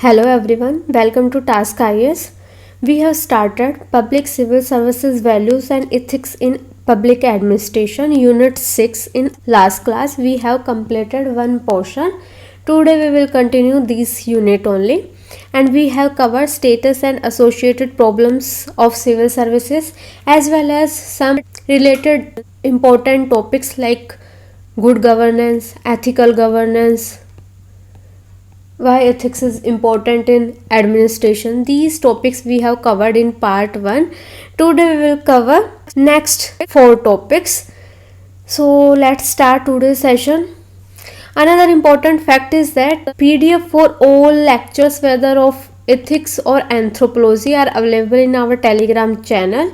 Hello everyone, welcome to TaskIAS. We have started Public Civil Services Values and Ethics in Public Administration Unit 6 in last class. We have completed one portion. Today we will continue this unit only, and we have covered status and associated problems of civil services as well as some related important topics like good governance, ethical governance, why ethics is important in administration. These topics we have covered in part 1. Today we will cover next 4 topics. So let's start today's session. Another important fact is that PDF for all lectures, whether of ethics or anthropology, are available in our Telegram channel,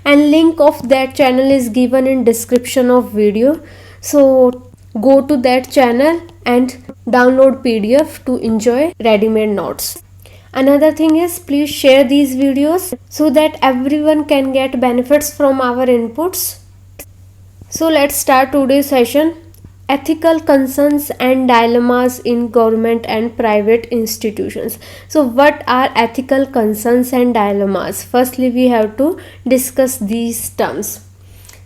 and link of that channel is given in description of video. So go to that channel and download PDF to enjoy ready-made notes. Another thing is, please share these videos so that everyone can get benefits from our inputs. So let's start today's session. Ethical concerns and dilemmas in government and private institutions. So what are ethical concerns and dilemmas? Firstly, we have to discuss these terms.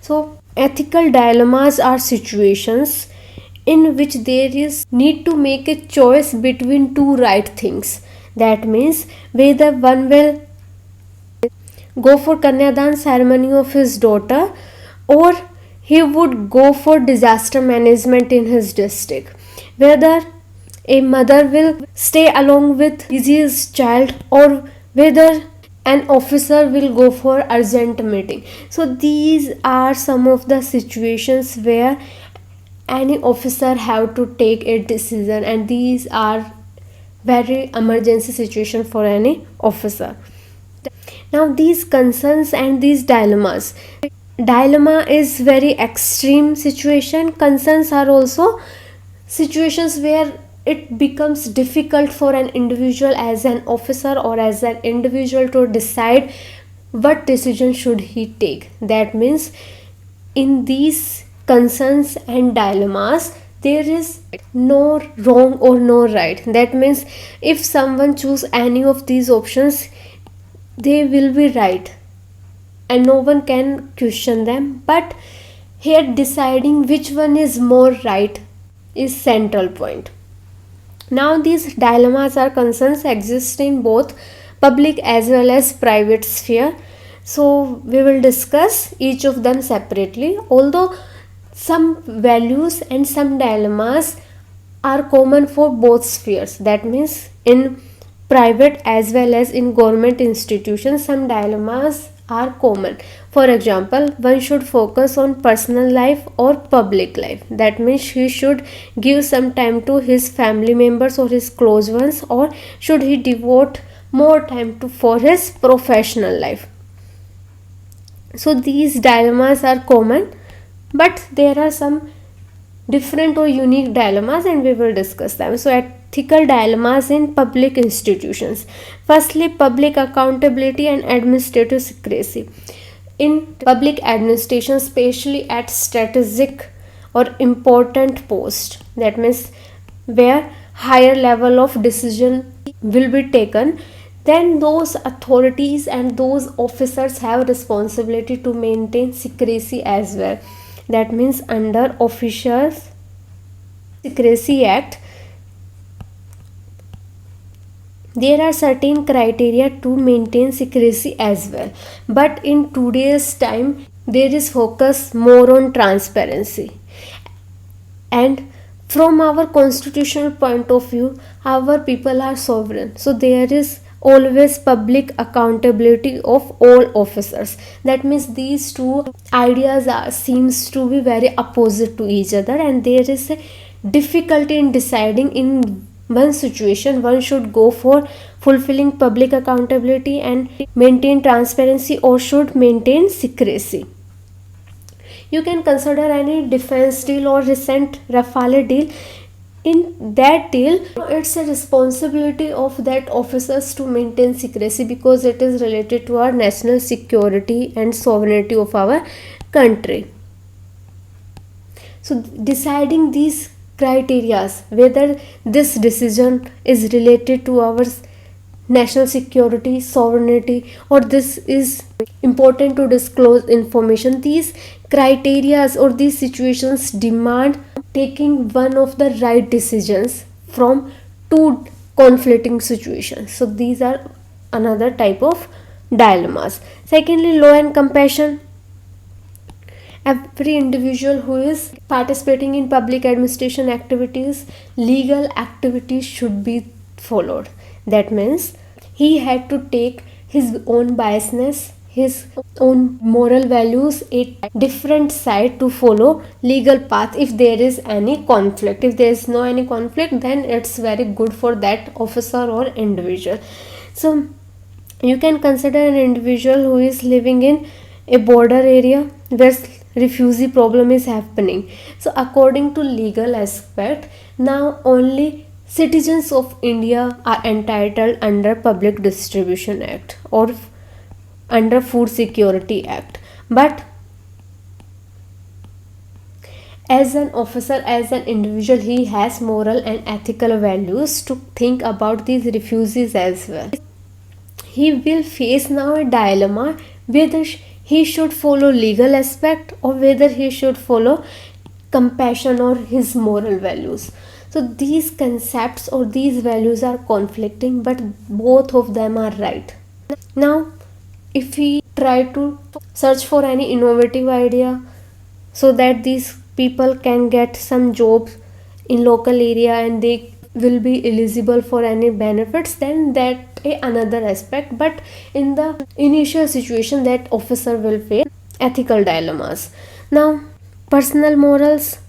So ethical dilemmas are situations in which there is need to make a choice between two right things. That means whether one will go for Kanyadan ceremony of his daughter, or he would go for disaster management in his district. Whether a mother will stay along with his child, or whether an officer will go for urgent meeting. So these are some of the situations where any officer have to take a decision, and these are very emergency situation for any officer. Now these concerns and these dilemmas. Dilemma is very extreme situation. Concerns are also situations where it becomes difficult for an individual as an officer or as an individual to decide what decision should he take. That means in these concerns and dilemmas there is no wrong or no right. That means if someone choose any of these options, they will be right and no one can question them, but here deciding which one is more right is central point. Now these dilemmas or concerns exist in both public as well as private sphere. So we will discuss each of them separately. Although some values and some dilemmas are common for both spheres, that means in private as well as in government institutions some dilemmas are common. For example, one should focus on personal life or public life. That means he should give some time to his family members or his close ones, or should he devote more time for his professional life. So these dilemmas are common, but there are some different or unique dilemmas and we will discuss them. So ethical dilemmas in public institutions. Firstly, public accountability and administrative secrecy. In public administration, especially at strategic or important post, that means where higher level of decision will be taken, then those authorities and those officers have responsibility to maintain secrecy as well. That means under Officials Secrecy Act, there are certain criteria to maintain secrecy as well. But in today's time, there is focus more on transparency. And from our constitutional point of view, our people are sovereign. So there is always public accountability of all officers. That means these two ideas seems to be very opposite to each other, and there is a difficulty in deciding in one situation one should go for fulfilling public accountability and maintain transparency, or should maintain secrecy. You can consider any defense deal or recent Rafale deal. In that deal, it's a responsibility of that officers to maintain secrecy because it is related to our national security and sovereignty of our country. So deciding these criteria whether this decision is related to our national security, sovereignty, or this is important to disclose information. These criteria or these situations demand taking one of the right decisions from two conflicting situations. So these are another type of dilemmas. Secondly, law and compassion. Every individual who is participating in public administration activities, legal activities should be followed. That means he had to take his own biasness, his own moral values, a different side to follow legal path. If there is any conflict, if there is no any conflict, then it's very good for that officer or individual. So you can consider an individual who is living in a border area where refugee problem is happening. So according to legal aspect, now only citizens of India are entitled under Public Distribution Act or under Food Security Act. But as an officer, as an individual, he has moral and ethical values to think about these refugees as well. He will face now a dilemma whether he should follow legal aspect or whether he should follow compassion or his moral values. So these concepts or these values are conflicting, but both of them are right. Now if we try to search for any innovative idea so that these people can get some jobs in local area and they will be eligible for any benefits, then that another aspect. But in the initial situation, that officer will face ethical dilemmas. Now personal morals,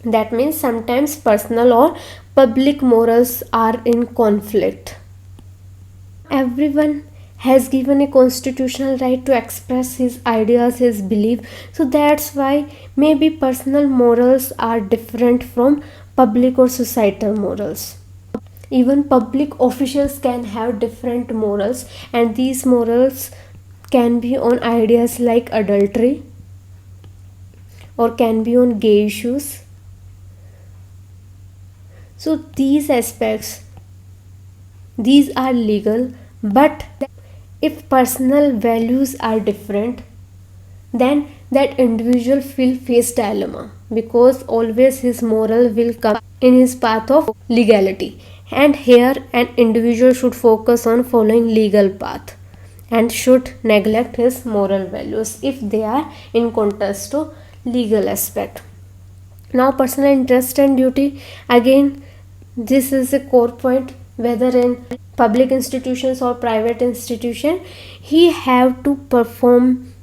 that means sometimes personal or public morals are in conflict. Everyone has given a constitutional right to express his ideas, his belief. So that's why maybe personal morals are different from public or societal morals. Even public officials can have different morals, and these morals can be on ideas like adultery or can be on gay issues. So these aspects, these are legal, but if personal values are different, then that individual will face dilemma, because always his moral will come in his path of legality. And here an individual should focus on following legal path and should neglect his moral values if they are in contrast to legal aspect. Now personal interest and duty, again this is a core point. Whether in public institutions or private institution, he have to perform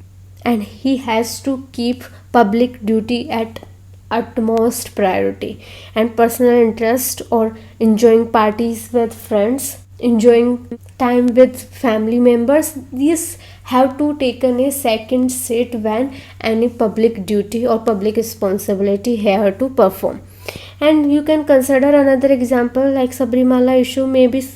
and he has to keep public duty at utmost priority. And personal interest or enjoying parties with friends, enjoying time with family members, these have to taken a second seat when any public duty or public responsibility have to perform. And you can consider another example like Sabrimala issue. Maybe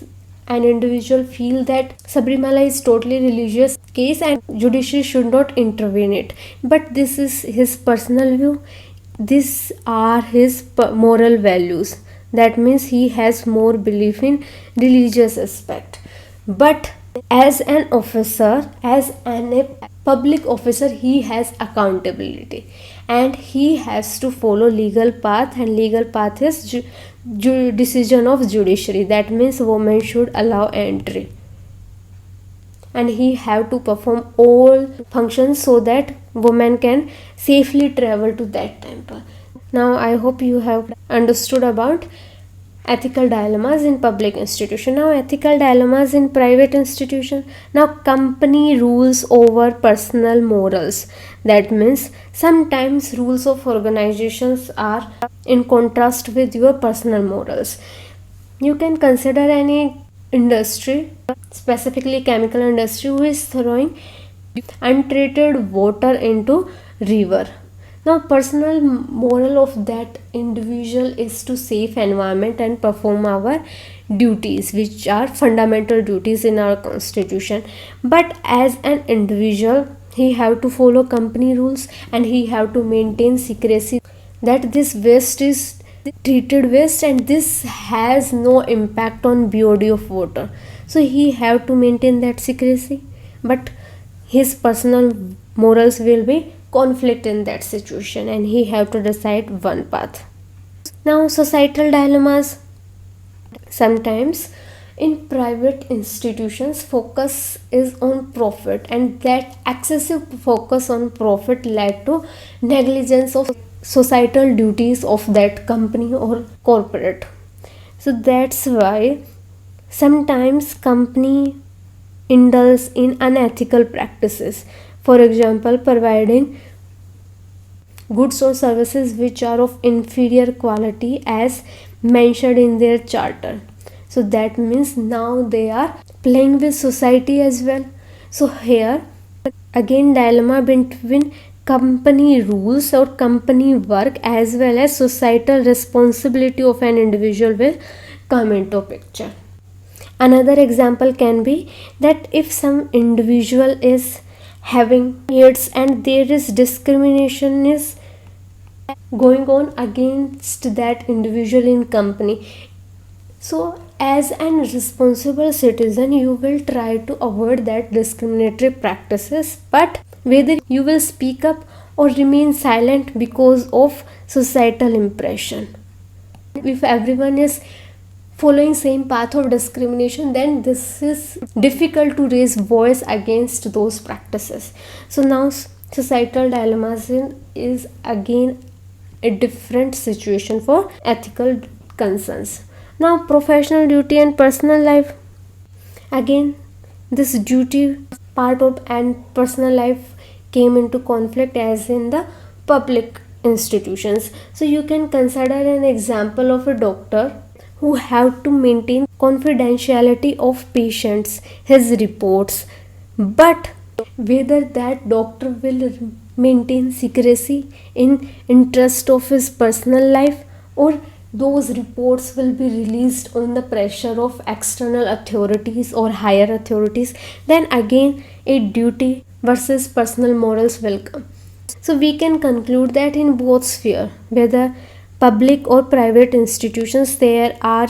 an individual feel that Sabrimala is totally religious case and judiciary should not intervene it, but this is his personal view. These are his moral values. That means he has more belief in religious aspect. But as an officer, as a public officer, he has accountability and he has to follow legal path, and legal path is decision of judiciary. That means women should allow entry, and he have to perform all functions so that women can safely travel to that temple. Now I hope you have understood about ethical dilemmas in public institution. Now ethical dilemmas in private institution. Now company rules over personal morals. That means sometimes rules of organizations are in contrast with your personal morals. You can consider any industry, specifically chemical industry, who is throwing untreated water into river. Now personal moral of that individual is to save environment and perform our duties, which are fundamental duties in our constitution. But as an individual, he have to follow company rules and he have to maintain secrecy that this waste is treated waste, and this has no impact on body of water. So he have to maintain that secrecy, but his personal morals will be conflict in that situation, and he have to decide one path. Now societal dilemmas. Sometimes in private institutions focus is on profit, and that excessive focus on profit led to negligence of societal duties of that company or corporate. So that's why sometimes company indulge in unethical practices, for example providing goods or services which are of inferior quality as mentioned in their charter. So that means now they are playing with society as well. So here again dilemma between company rules or company work as well as societal responsibility of an individual will come into picture. Another example can be that if some individual is having needs and there is discrimination is going on against that individual in company, so as an responsible citizen you will try to avoid that discriminatory practices, but whether you will speak up or remain silent because of societal impression. If everyone is following same path of discrimination, then this is difficult to raise voice against those practices. So now societal dilemmas is again a different situation for ethical concerns. Now professional duty and personal life. Again this duty part of and personal life came into conflict as in the public institutions. So you can consider an example of a doctor who have to maintain confidentiality of patients, his reports, but whether that doctor will maintain secrecy in interest of his personal life, or those reports will be released on the pressure of external authorities or higher authorities, then again a duty versus personal morals will come. So we can conclude that in both sphere, whether public or private institutions, there are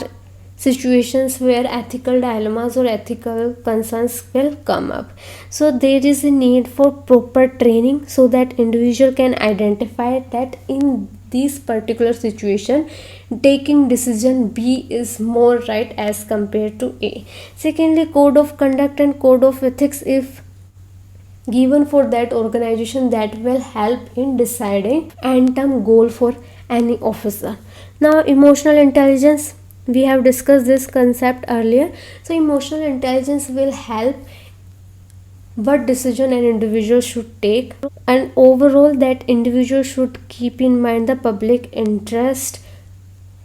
situations where ethical dilemmas or ethical concerns will come up. So there is a need for proper training so that individual can identify that in this particular situation taking decision B is more right as compared to A. Secondly, code of conduct and code of ethics if given for that organization, that will help in deciding end term goal for any officer. Now emotional intelligence, we have discussed this concept earlier. So emotional intelligence will help what decision an individual should take, and overall that individual should keep in mind the public interest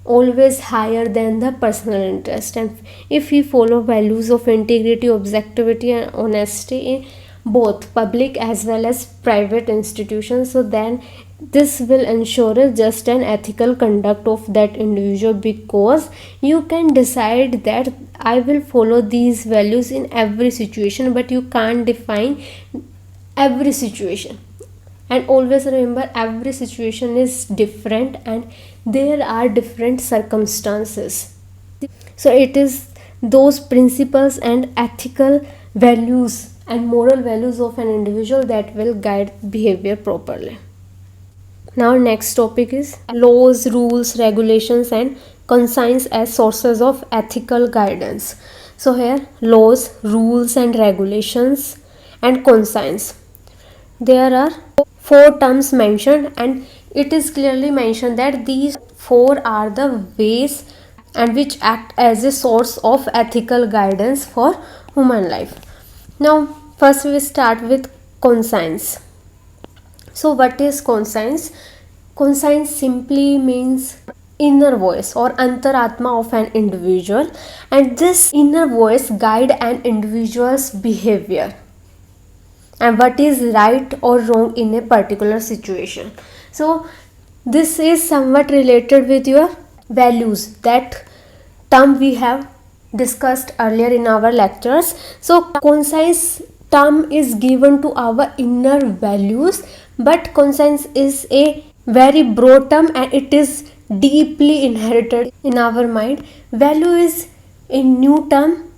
always higher than the personal interest, and if we follow values of integrity, objectivity and honesty in both public as well as private institutions, so then this will ensure a just and ethical conduct of that individual, because you can decide that I will follow these values in every situation, but you can't define every situation. And always remember, every situation is different and there are different circumstances. So it is those principles and ethical values and moral values of an individual that will guide behavior properly. Now next topic is laws, rules, regulations and conscience as sources of ethical guidance. So here laws, rules and regulations and conscience. There are four terms mentioned, and it is clearly mentioned that these four are the ways and which act as a source of ethical guidance for human life. Now first we start with conscience. So what is conscience? Conscience simply means inner voice or antaratma of an individual, and this inner voice guide an individual's behavior and what is right or wrong in a particular situation. So this is somewhat related with your values, that term we have discussed earlier in our lectures. So conscience term is given to our inner values, but conscience is a very broad term and it is deeply inherited in our mind. Value is a new term,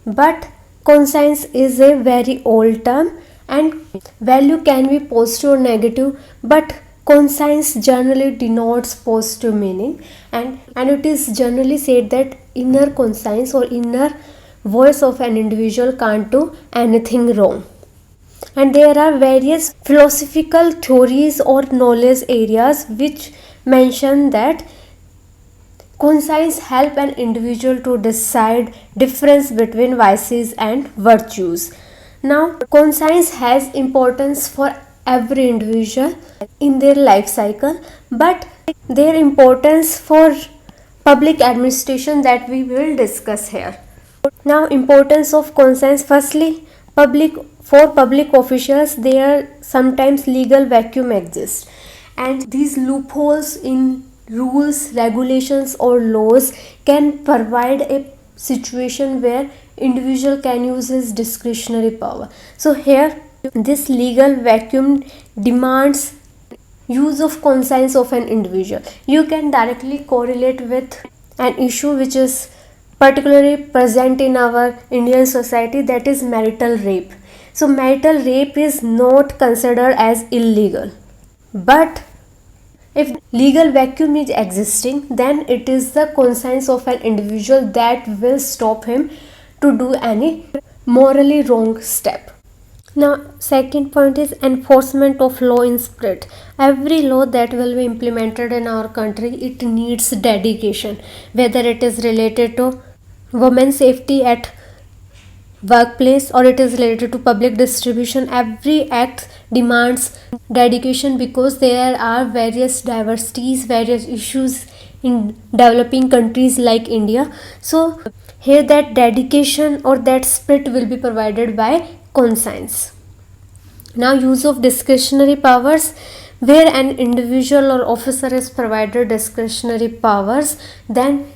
but conscience is a very old term, and value can be positive or negative, but conscience generally denotes positive meaning, and it is generally said that inner conscience or inner voice of an individual can't do anything wrong. And there are various philosophical theories or knowledge areas which mention that conscience help an individual to decide difference between vices and virtues. Now, conscience has importance for every individual in their life cycle, but their importance for public administration that we will discuss here. Now, importance of conscience. Firstly, public officials, there sometimes legal vacuum exists, and these loopholes in rules, regulations or laws can provide a situation where individual can use his discretionary power. So here this legal vacuum demands use of conscience of an individual. You can directly correlate with an issue which is particularly present in our Indian society, that is marital rape. So marital rape is not considered as illegal, but if legal vacuum is existing, then it is the conscience of an individual that will stop him to do any morally wrong step. Now, second point is enforcement of law in spirit. Every law that will be implemented in our country, it needs dedication, whether it is related to women's safety at workplace or it is related to public distribution. Every act demands dedication because there are various diversities, various issues in developing countries like India. So here that dedication or that spirit will be provided by conscience. Now, use of discretionary powers. Where an individual or officer is provided discretionary powers, then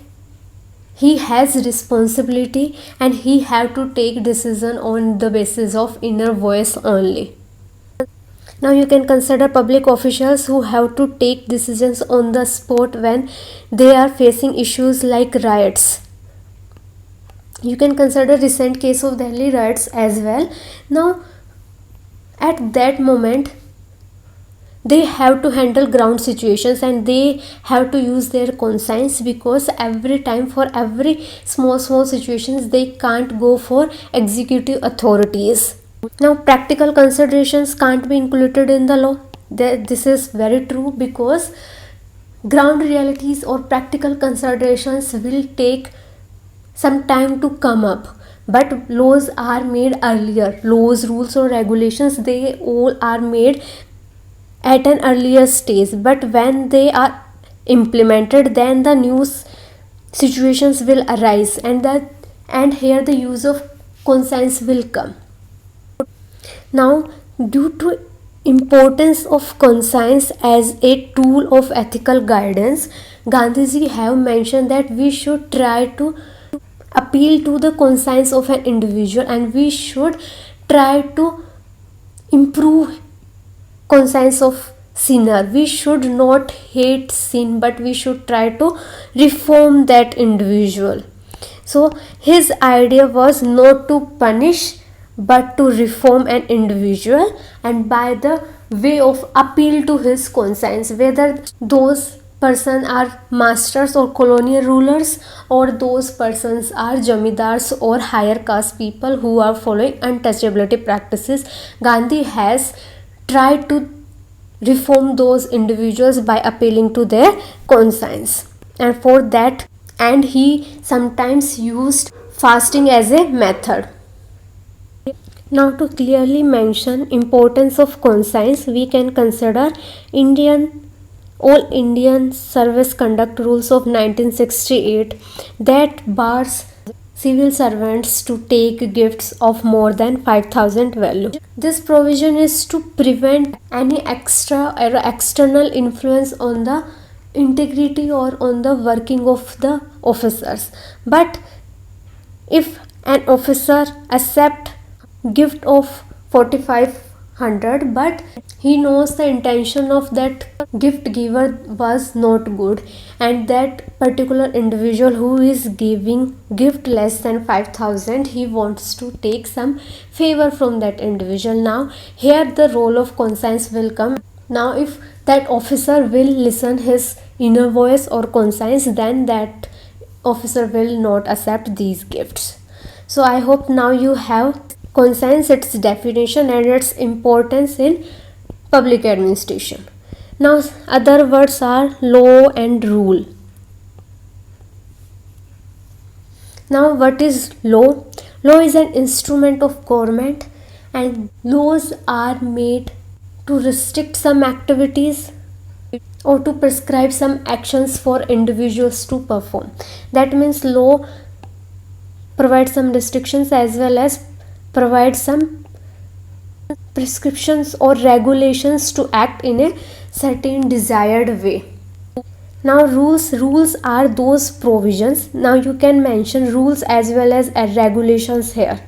he has responsibility and he have to take decision on the basis of inner voice only. Now you can consider public officials who have to take decisions on the spot when they are facing issues like riots. You can consider recent case of Delhi riots as well. Now at that moment they have to handle ground situations and they have to use their conscience, because every time for every small situations they can't go for executive authorities. Now practical considerations can't be included in the law. This is very true, because ground realities or practical considerations will take some time to come up, but laws are made earlier. Laws, rules or regulations, they all are made at an earlier stage, but when they are implemented, then the new situations will arise, and here the use of conscience will come. Now, due to importance of conscience as a tool of ethical guidance, Gandhiji have mentioned that we should try to appeal to the conscience of an individual and we should try to improve conscience of sinner. We should not hate sin, but we should try to reform that individual. So his idea was not to punish but to reform an individual, and by the way of appeal to his conscience, whether those persons are masters or colonial rulers, or those persons are jamidars or higher caste people who are following untouchability practices. Gandhi has tried to reform those individuals by appealing to their conscience, and for that, and he sometimes used fasting as a method. Now to clearly mention importance of conscience, we can consider All Indian Service Conduct Rules of 1968 that bars civil servants to take gifts of more than 5,000 value. This provision is to prevent any extra or external influence on the integrity or on the working of the officers. But if an officer accept gift of 4,500 100, but he knows the intention of that gift giver was not good, and that particular individual who is giving gift less than 5,000, he wants to take some favor from that individual. Now here the role of conscience will come. Now if that officer will listen his inner voice or conscience, then that officer will not accept these gifts. So I hope now you have conscience, its definition and its importance in public administration. Now other words are law and rule. Now what is law? Law is an instrument of government, and laws are made to restrict some activities or to prescribe some actions for individuals to perform. That means law provides some restrictions as well as provide some prescriptions or regulations to act in a certain desired way. Now rules are those provisions. Now you can mention rules as well as regulations here,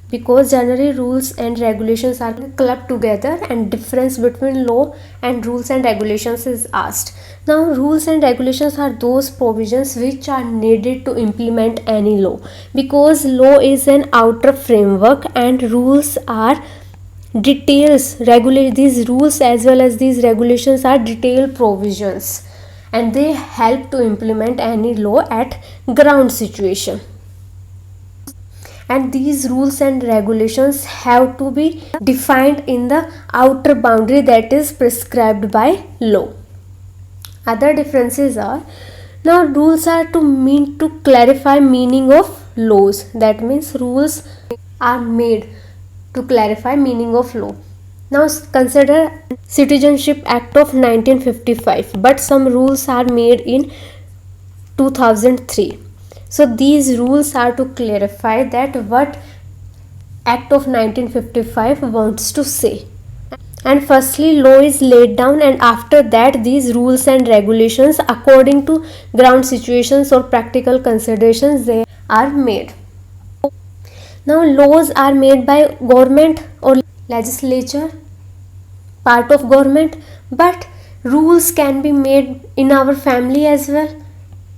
because generally rules and regulations are clubbed together and difference between law and rules and regulations is asked. Now rules and regulations are those provisions which are needed to implement any law, because law is an outer framework and rules are details. These rules as well as these regulations are detailed provisions, and they help to implement any law at ground situation. And these rules and regulations have to be defined in the outer boundary that is prescribed by law. Other differences are, now rules are to clarify meaning of laws. That means rules are made to clarify meaning of law. Now consider Citizenship Act of 1955, but some rules are made in 2003. So these rules are to clarify that what Act of 1955 wants to say. And firstly law is laid down, and after that these rules and regulations according to ground situations or practical considerations they are made. Now laws are made by government or legislature, part of government, but rules can be made in our family as well,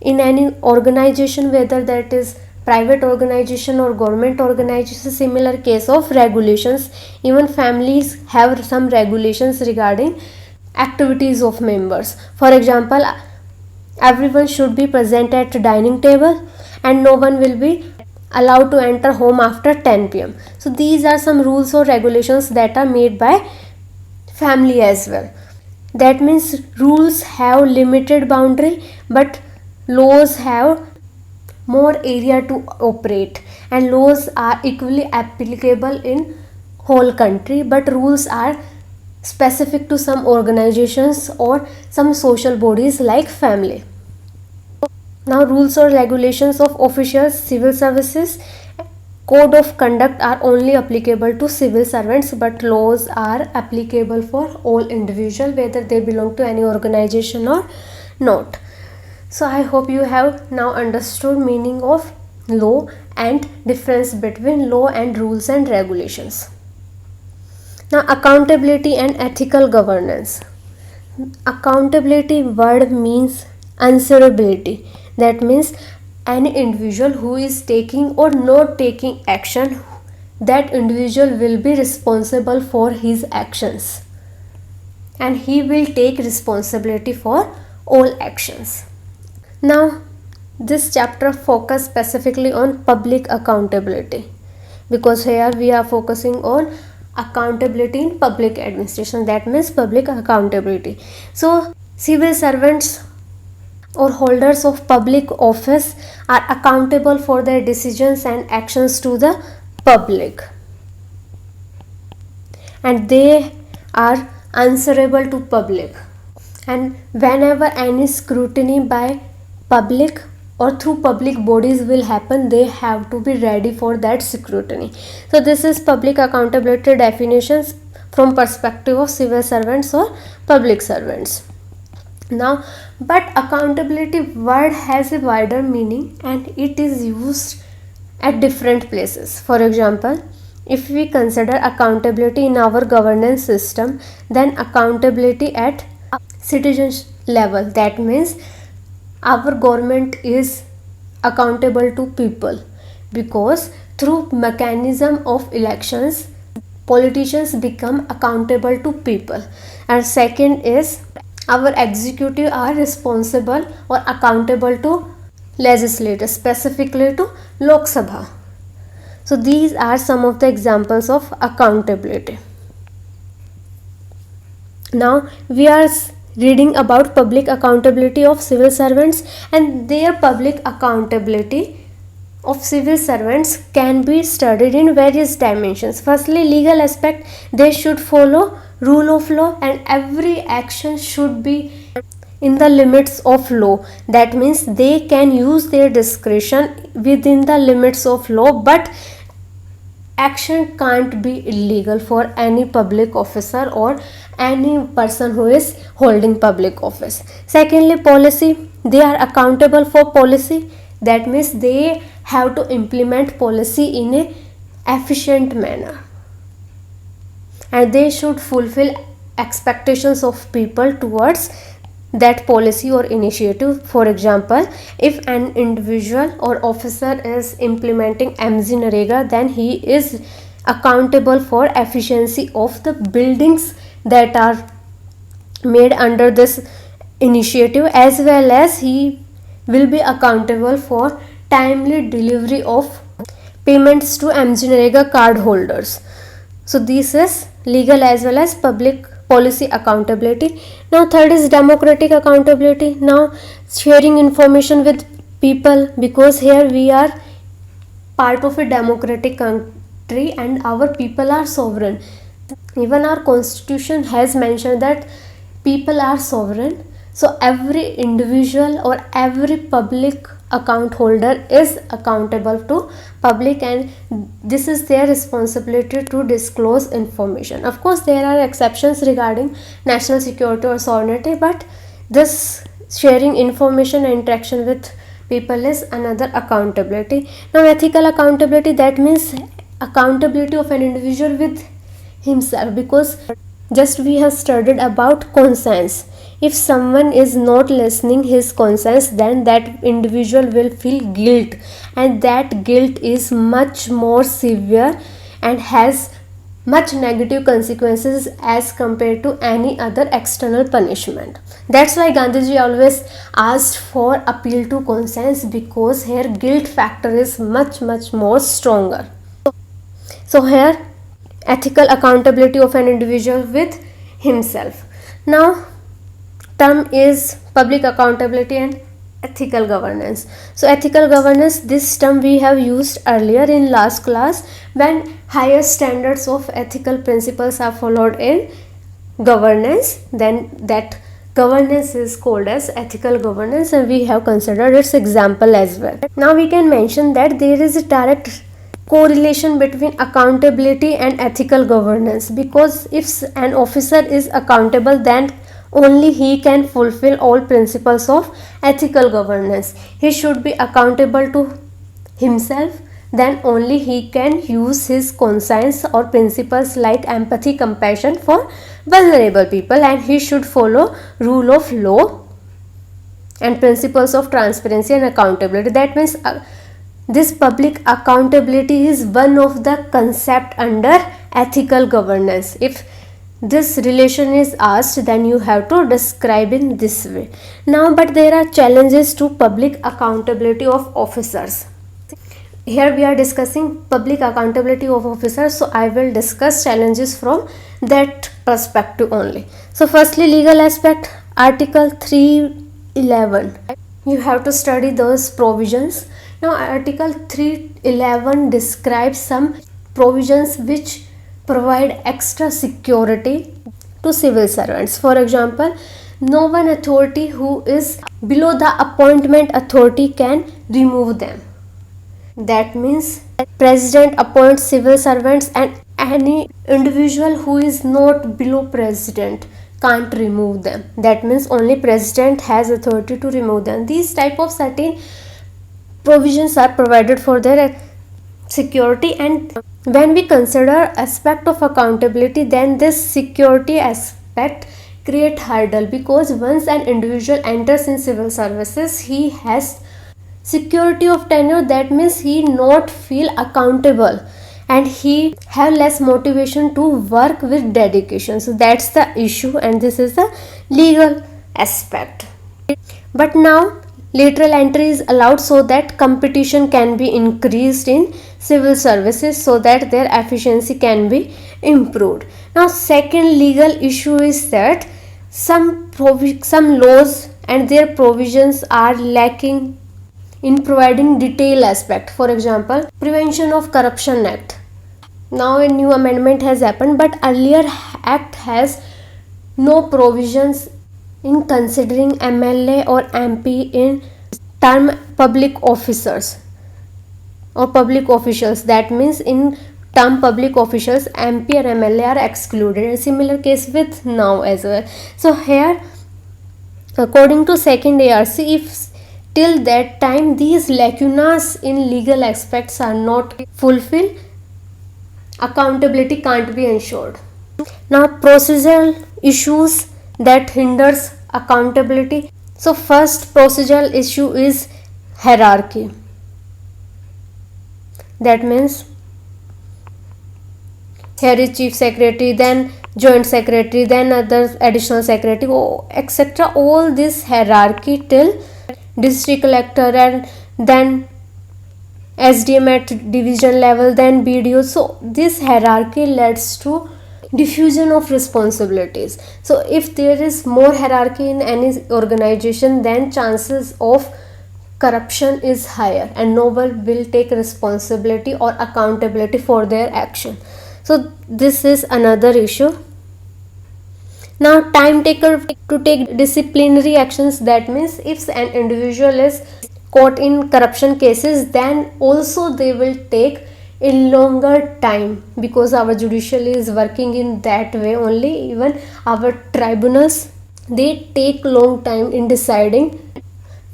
in any organization, whether that is private organization or government organization. Similar case of regulations, even families have some regulations regarding activities of members. For example, everyone should be present at dining table and no one will be allowed to enter home after 10 pm. So these are some rules or regulations that are made by family as well. That means rules have limited boundary, but laws have more area to operate, and laws are equally applicable in whole country, but rules are specific to some organizations or some social bodies like family. Now rules or regulations of officials, civil services, code of conduct are only applicable to civil servants, but laws are applicable for all individuals whether they belong to any organization or not. So I hope you have now understood meaning of law and difference between law and rules and regulations. Now accountability and ethical governance. Accountability word means answerability. That means any individual who is taking or not taking action, that individual will be responsible for his actions and he will take responsibility for all actions. Now this chapter focus specifically on public accountability, because here we are focusing on accountability in public administration. That means public accountability. So civil servants or holders of public office are accountable for their decisions and actions to the public, and they are answerable to public, and whenever any scrutiny by public or through public bodies will happen, they have to be ready for that scrutiny. So this is public accountability definitions from perspective of civil servants or public servants. Now, but accountability word has a wider meaning and it is used at different places. For example, if we consider accountability in our governance system, then accountability at citizen level, that means our government is accountable to people, because through mechanism of elections politicians become accountable to people. And second is our executive are responsible or accountable to legislators, specifically to Lok Sabha. So these are some of the examples of accountability. Now we are reading about public accountability of civil servants, and their public accountability of civil servants can be studied in various dimensions. Firstly, legal aspect, they should follow rule of law and every action should be in the limits of law. That means they can use their discretion within the limits of law, but action can't be illegal for any public officer or any person who is holding public office. Secondly, policy, they are accountable for policy. That means they have to implement policy in a efficient manner, and they should fulfill expectations of people towards that policy or initiative. For example, if an individual or officer is implementing MZ then he is accountable for efficiency of the buildings that are made under this initiative, as well as he will be accountable for timely delivery of payments to MZ card holders. So this is legal as well as public policy accountability. Now third is democratic accountability. Now sharing information with people, because here we are part of a democratic country and our people are sovereign. Even our constitution has mentioned that people are sovereign. So every individual or every public account holder is accountable to public, and this is their responsibility to disclose information. Of course, there are exceptions regarding national security or sovereignty, but this sharing information and interaction with people is another accountability. Now ethical accountability, that means accountability of an individual with himself, because just we have studied about conscience. If someone is not listening his conscience, then that individual will feel guilt, and that guilt is much more severe and has much negative consequences as compared to any other external punishment. That's why Gandhiji always asked for appeal to conscience, because here guilt factor is much more stronger. So here ethical accountability of an individual with himself. Now term is public accountability and ethical governance. So ethical governance, this term we have used earlier in last class, when higher standards of ethical principles are followed in governance, then that governance is called as ethical governance, and we have considered its example as well. Now we can mention that there is a direct correlation between accountability and ethical governance, because if an officer is accountable, then only he can fulfill all principles of ethical governance. He should be accountable to himself, then only he can use his conscience or principles like empathy, compassion for vulnerable people, and he should follow rule of law and principles of transparency and accountability. That means this public accountability is one of the concept under ethical governance. If this relation is asked, then you have to describe in this way. Now, but there are challenges to public accountability of officers. Here we are discussing public accountability of officers, so I will discuss challenges from that perspective only. So firstly, legal aspect, Article 311. You have to study those provisions. Now Article 311 describes some provisions which provide extra security to civil servants. For example, no one authority who is below the appointment authority can remove them. That means president appoints civil servants, and any individual who is not below president can't remove them. That means only president has authority to remove them. These type of certain provisions are provided for their security. And when we consider aspect of accountability, then this security aspect create hurdle, because once an individual enters in civil services, he has security of tenure. That means he not feel accountable and he have less motivation to work with dedication. So that's the issue, and this is the legal aspect. But now lateral entry is allowed so that competition can be increased in civil services, so that their efficiency can be improved. Now second legal issue is that some laws and their provisions are lacking in providing detailed aspect. For example, Prevention of Corruption Act. Now a new amendment has happened, but earlier act has no provisions in considering MLA or MP in term public officers or public officials. That means in term public officials, MP or MLA are excluded. A similar case with now as well. So here, according to second ARC, if till that time these lacunas in legal aspects are not fulfilled, accountability can't be ensured. Now procedural issues that hinders accountability. So first procedural issue is hierarchy. That means here is chief secretary, then joint secretary, then other additional secretary, etc. All this hierarchy till district collector, and then SDM at division level, then BDO. So this hierarchy leads to diffusion of responsibilities. So if there is more hierarchy in any organization, then chances of corruption is higher and no one will take responsibility or accountability for their action. So this is another issue. Now time taker to take disciplinary actions. That means if an individual is caught in corruption cases, then also they will take a longer time, because our judiciary is working in that way only. Even our tribunals, they take long time in deciding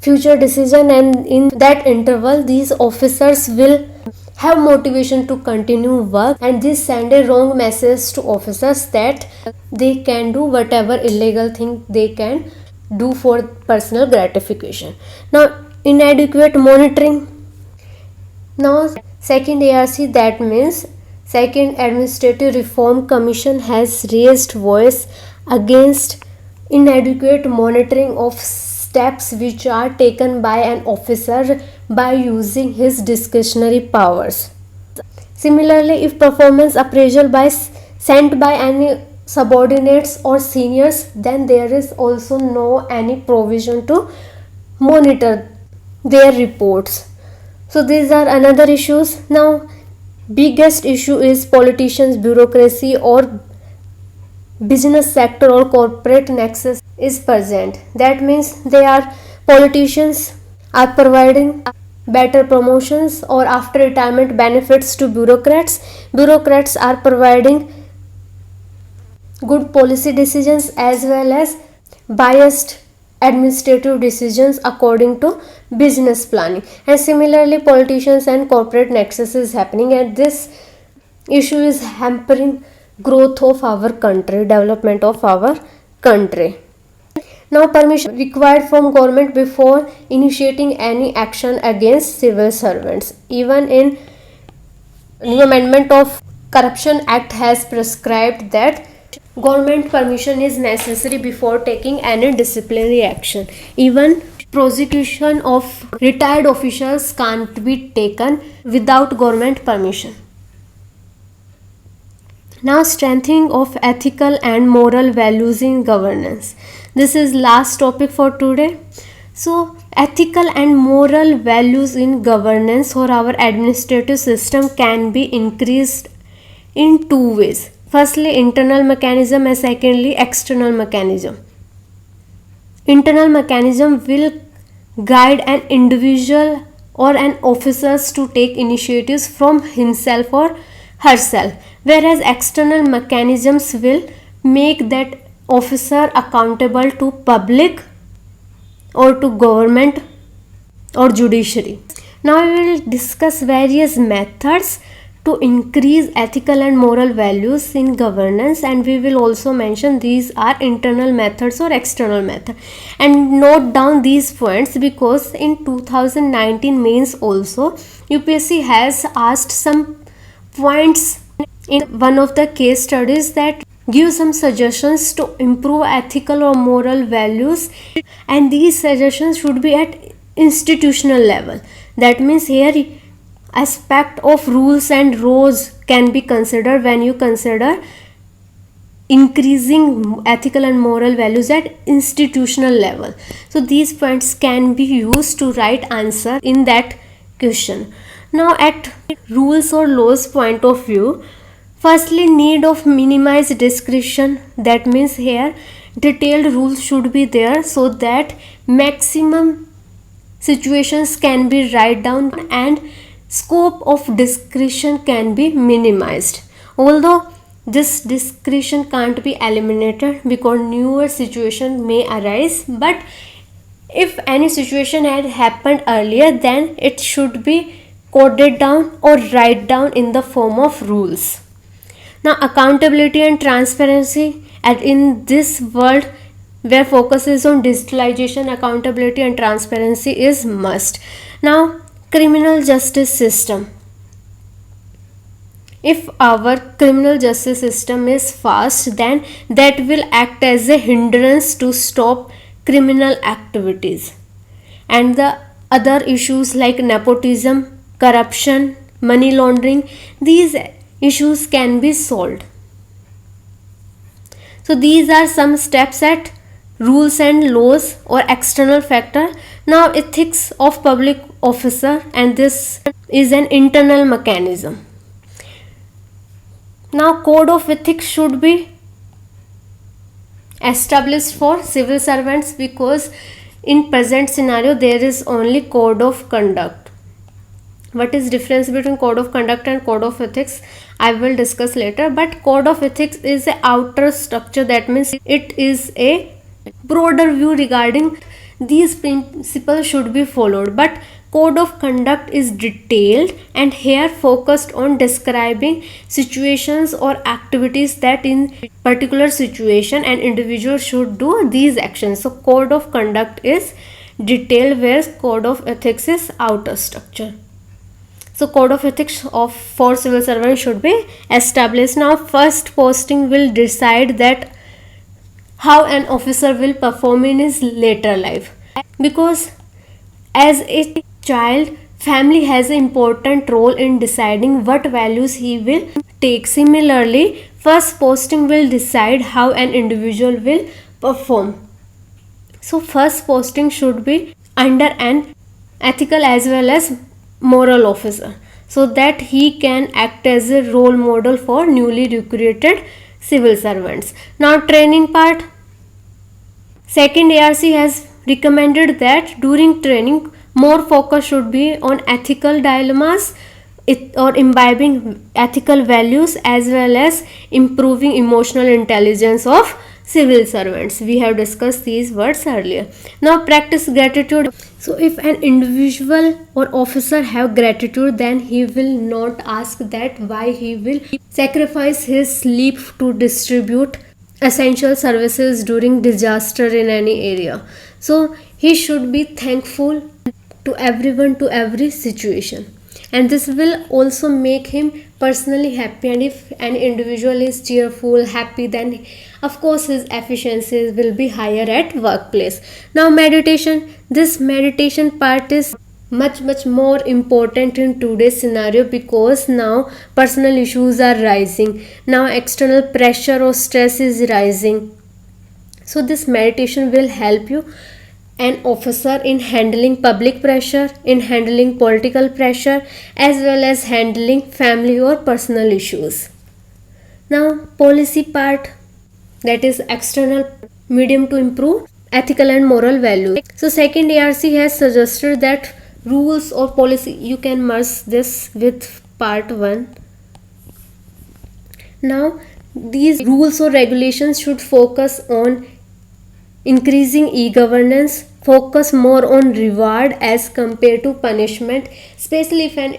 future decision, and in that interval these officers will have motivation to continue work, and this send a wrong message to officers that they can do whatever illegal thing they can do for personal gratification. Now inadequate monitoring. Now second ARC, that means second Administrative Reform Commission, has raised voice against inadequate monitoring of steps which are taken by an officer by using his discretionary powers. Similarly, if performance appraisal sent by any subordinates or seniors, then there is also no any provision to monitor their reports. So these are another issues. Now biggest issue is politicians, bureaucracy, or business sector or corporate nexus is present. That means politicians are providing better promotions or after retirement benefits to bureaucrats. Bureaucrats are providing good policy decisions as well as biased administrative decisions according to business planning. And similarly, politicians and corporate nexus is happening, and this issue is hampering growth of our country, development of our country. Now permission required from government before initiating any action against civil servants. Even in new amendment of Corruption Act has prescribed that government permission is necessary before taking any disciplinary action. Even prosecution of retired officials can't be taken without government permission. Now strengthening of ethical and moral values in governance. This is last topic for today. So ethical and moral values in governance or our administrative system can be increased in two ways. Firstly, internal mechanism, and secondly, external mechanism. Internal mechanism will guide an individual or an officer to take initiatives from himself or herself, whereas external mechanisms will make that officer accountable to public or to government or judiciary. Now we will discuss various methods to increase ethical and moral values in governance, and we will also mention these are internal methods or external method. And note down these points, because in 2019 mains also UPSC has asked some points in one of the case studies that give some suggestions to improve ethical or moral values, and these suggestions should be at institutional level. That means here aspect of rules and laws can be considered when you consider increasing ethical and moral values at institutional level. So these points can be used to write answer in that question. Now at rules or laws point of view, firstly, need of minimized discretion. That means here detailed rules should be there so that maximum situations can be write down and scope of discretion can be minimized. Although this discretion can't be eliminated because newer situation may arise, but if any situation had happened earlier, then it should be coded down or write down in the form of rules. Now accountability and transparency, and in this world where focus is on digitalization, accountability and transparency is must. Now criminal justice system. If our criminal justice system is fast, then that will act as a hindrance to stop criminal activities. And the other issues like nepotism, corruption, money laundering, these issues can be solved. So these are some steps at rules and laws or external factor. Now ethics of public officer, and this is an internal mechanism. Now code of ethics should be established for civil servants, because in present scenario there is only code of conduct. What is difference between code of conduct and code of ethics, I will discuss later. But code of ethics is a outer structure, that means it is a broader view regarding these principles should be followed. But code of conduct is detailed and here focused on describing situations or activities that in particular situation an individual should do these actions. So code of conduct is detailed, whereas code of ethics is outer structure. So code of ethics for civil servants should be established. Now first posting will decide that how an officer will perform in his later life, because as a child, family has an important role in deciding what values he will take. Similarly, first posting will decide how an individual will perform. So first posting should be under an ethical as well as moral officer, so that he can act as a role model for newly recruited civil servants. Now training part. Second ARC has recommended that during training more focus should be on ethical dilemmas or imbibing ethical values as well as improving emotional intelligence of civil servants. We have discussed these words earlier. Now practice gratitude. So if an individual or officer have gratitude, then he will not ask that why he will sacrifice his sleep to distribute essential services during disaster in any area. So he should be thankful to everyone, to every situation, and this will also make him personally happy. And if an individual is cheerful, happy, then of course his efficiencies will be higher at workplace. Now meditation. This meditation part is much more important in today's scenario, because now personal issues are rising, now external pressure or stress is rising. So this meditation will help you, an officer, in handling public pressure, in handling political pressure, as well as handling family or personal issues. Now policy part, that is external medium to improve ethical and moral values. So second ARC has suggested that rules or policy, you can merge this with part 1. Now these rules or regulations should focus on increasing e-governance, focus more on reward as compared to punishment, especially if an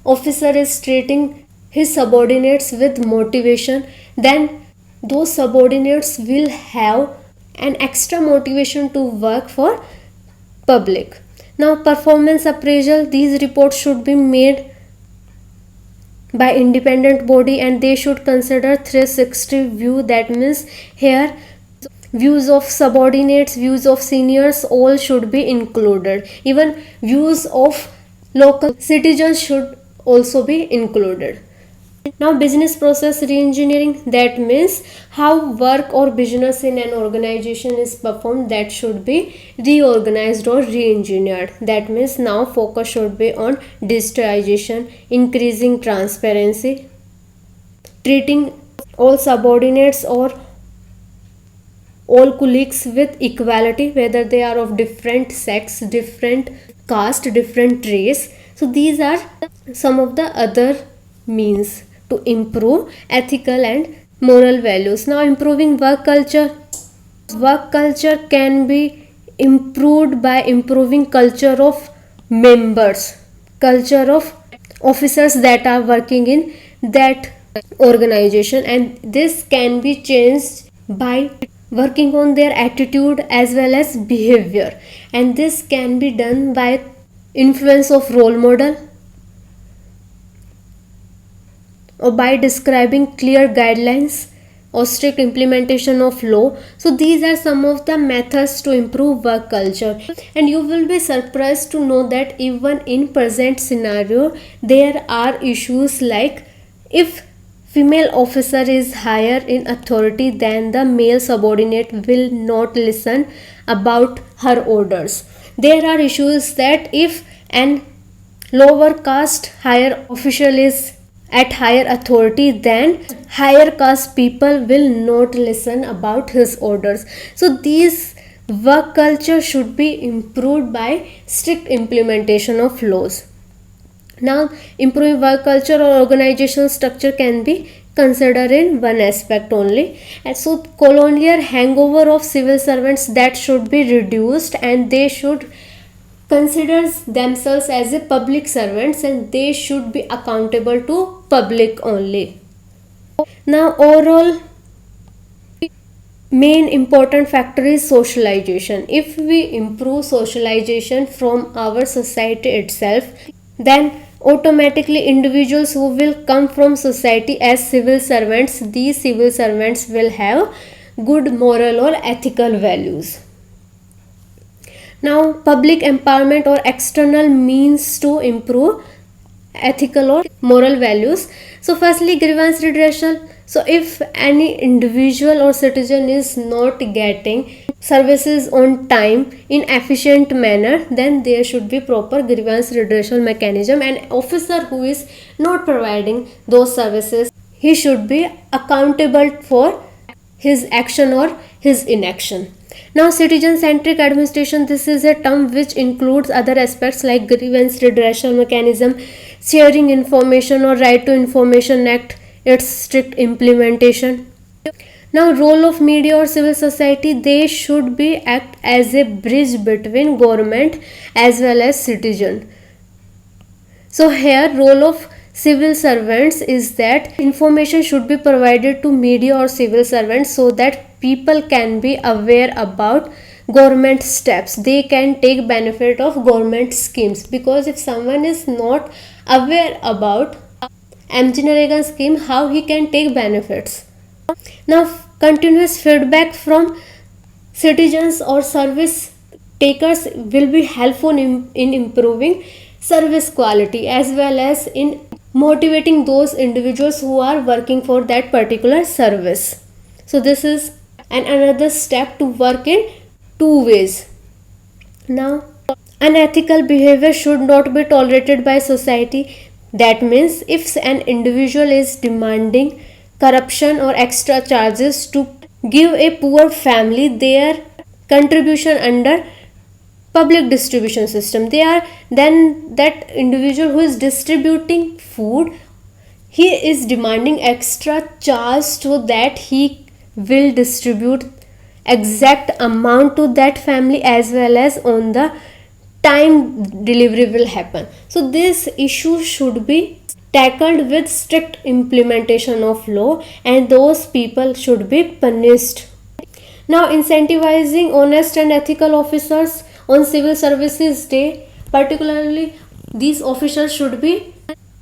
officer is treating his subordinates with motivation, then those subordinates will have an extra motivation to work for public. Now, performance appraisal, these reports should be made by independent body and they should consider 360 view. That means here views of subordinates, views of seniors, all should be included. Even views of local citizens should also be included. Now, business process reengineering, that means how work or business in an organization is performed, that should be reorganized or re-engineered. That means now focus should be on digitalization, increasing transparency, treating all subordinates or all colleagues with equality, whether they are of different sex, different caste, different race. So these are some of the other means to improve ethical and moral values. Now, improving work culture. Work culture can be improved by improving culture of members, culture of officers that are working in that organization, and this can be changed by working on their attitude as well as behavior, and this can be done by influence of role model or by describing clear guidelines or strict implementation of law. So these are some of the methods to improve work culture, and you will be surprised to know that even in present scenario there are issues like if female officer is higher in authority, then the male subordinate will not listen about her orders. There are issues that if an lower caste higher official is at higher authority, then higher caste people will not listen about his orders. So these work culture should be improved by strict implementation of laws. Now, improving work culture or organizational structure can be considered in one aspect only. And so colonial hangover of civil servants, that should be reduced and they should consider themselves as a public servants and they should be accountable to public only. Now, overall main important factor is socialization. If we improve socialization from our society itself, then automatically individuals who will come from society as civil servants, these civil servants will have good moral or ethical values. Now, public empowerment or external means to improve ethical or moral values. So firstly, grievance redressal. So if any individual or citizen is not getting services on time in efficient manner, then there should be proper grievance redressal mechanism, and officer who is not providing those services, he should be accountable for his action or his inaction. Now, citizen-centric administration, this is a term which includes other aspects like grievance redressal mechanism, sharing information or right to information act, its strict implementation. Now, role of media or civil society, they should be act as a bridge between government as well as citizen. So here role of civil servants is that information should be provided to media or civil servants so that people can be aware about government steps, they can take benefit of government schemes, because if someone is not aware about MGNREGA scheme, how he can take benefits. Now, continuous feedback from citizens or service takers will be helpful in improving service quality as well as in motivating those individuals who are working for that particular service. So this is another step to work in two ways. Now, unethical behavior should not be tolerated by society. That means if an individual is demanding corruption or extra charges to give a poor family their contribution under public distribution system, they are then that individual who is distributing food, he is demanding extra charge so that he will distribute exact amount to that family as well as on the time delivery will happen. So this issue should be tackled with strict implementation of law, and those people should be punished. Now, incentivizing honest and ethical officers on Civil Services Day, particularly these officers should be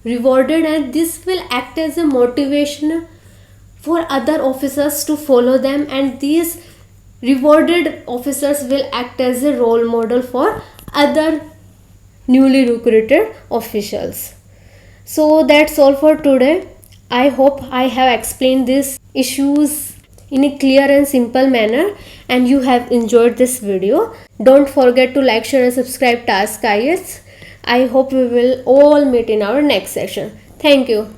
rewarded, and this will act as a motivation for other officers to follow them, and these rewarded officers will act as a role model for other newly recruited officials. So that's all for today. I hope I have explained these issues in a clear and simple manner and you have enjoyed this video. Don't forget to like, share and subscribe TaskIAS. I hope we will all meet in our next session. Thank you.